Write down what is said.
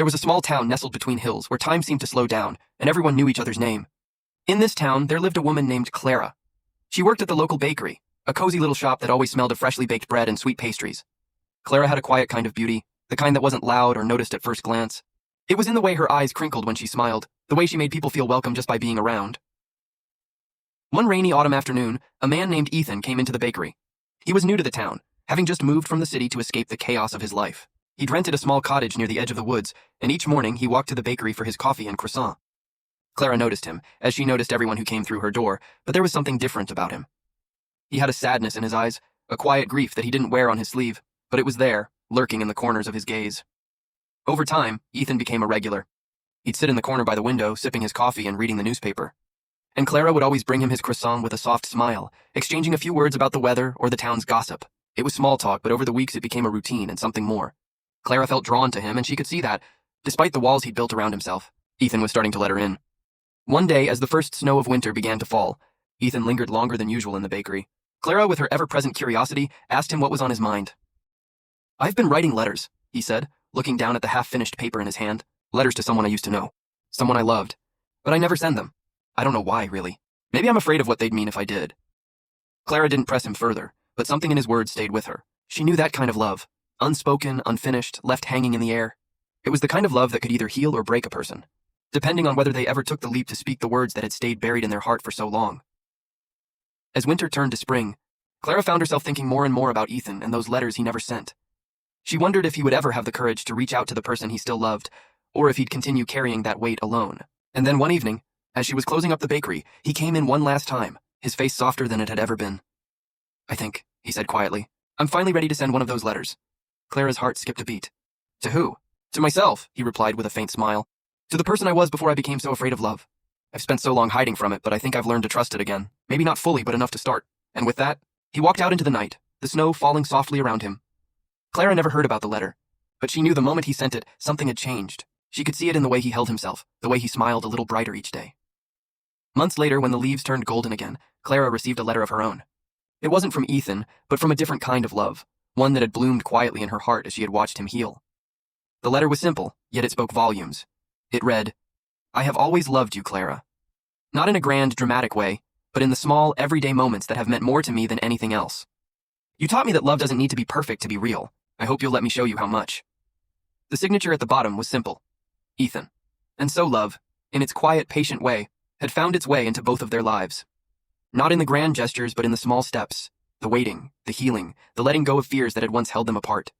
There was a small town nestled between hills where time seemed to slow down, and everyone knew each other's name. In this town, there lived a woman named Clara. She worked at the local bakery, a cozy little shop that always smelled of freshly baked bread and sweet pastries. Clara had a quiet kind of beauty, the kind that wasn't loud or noticed at first glance. It was in the way her eyes crinkled when she smiled, the way she made people feel welcome just by being around. One rainy autumn afternoon, a man named Ethan came into the bakery. He was new to the town, having just moved from the city to escape the chaos of his life. He'd rented a small cottage near the edge of the woods, and each morning he walked to the bakery for his coffee and croissant. Clara noticed him, as she noticed everyone who came through her door, but there was something different about him. He had a sadness in his eyes, a quiet grief that he didn't wear on his sleeve, but it was there, lurking in the corners of his gaze. Over time, Ethan became a regular. He'd sit in the corner by the window, sipping his coffee and reading the newspaper. And Clara would always bring him his croissant with a soft smile, exchanging a few words about the weather or the town's gossip. It was small talk, but over the weeks it became a routine and something more. Clara felt drawn to him, and she could see that, despite the walls he'd built around himself, Ethan was starting to let her in. One day, as the first snow of winter began to fall, Ethan lingered longer than usual in the bakery. Clara, with her ever-present curiosity, asked him what was on his mind. "I've been writing letters," he said, looking down at the half-finished paper in his hand. "Letters to someone I used to know. Someone I loved. But I never send them. I don't know why, really. Maybe I'm afraid of what they'd mean if I did." Clara didn't press him further, but something in his words stayed with her. She knew that kind of love. Unspoken, unfinished, left hanging in the air. It was the kind of love that could either heal or break a person, depending on whether they ever took the leap to speak the words that had stayed buried in their heart for so long. As winter turned to spring, Clara found herself thinking more and more about Ethan and those letters he never sent. She wondered if he would ever have the courage to reach out to the person he still loved, or if he'd continue carrying that weight alone. And then one evening, as she was closing up the bakery, he came in one last time, his face softer than it had ever been. "I think," he said quietly, "I'm finally ready to send one of those letters." Clara's heart skipped a beat. "To who?" "To myself," he replied with a faint smile. "To the person I was before I became so afraid of love. I've spent so long hiding from it, but I think I've learned to trust it again. Maybe not fully, but enough to start." And with that, he walked out into the night, the snow falling softly around him. Clara never heard about the letter, but she knew the moment he sent it, something had changed. She could see it in the way he held himself, the way he smiled a little brighter each day. Months later, when the leaves turned golden again, Clara received a letter of her own. It wasn't from Ethan, but from a different kind of love, one that had bloomed quietly in her heart as she had watched him heal. The letter was simple, yet it spoke volumes. It read, "I have always loved you, Clara. Not in a grand, dramatic way, but in the small, everyday moments that have meant more to me than anything else. You taught me that love doesn't need to be perfect to be real. I hope you'll let me show you how much." The signature at the bottom was simple, Ethan. And so love, in its quiet, patient way, had found its way into both of their lives. Not in the grand gestures, but in the small steps, the waiting, the healing, the letting go of fears that had once held them apart.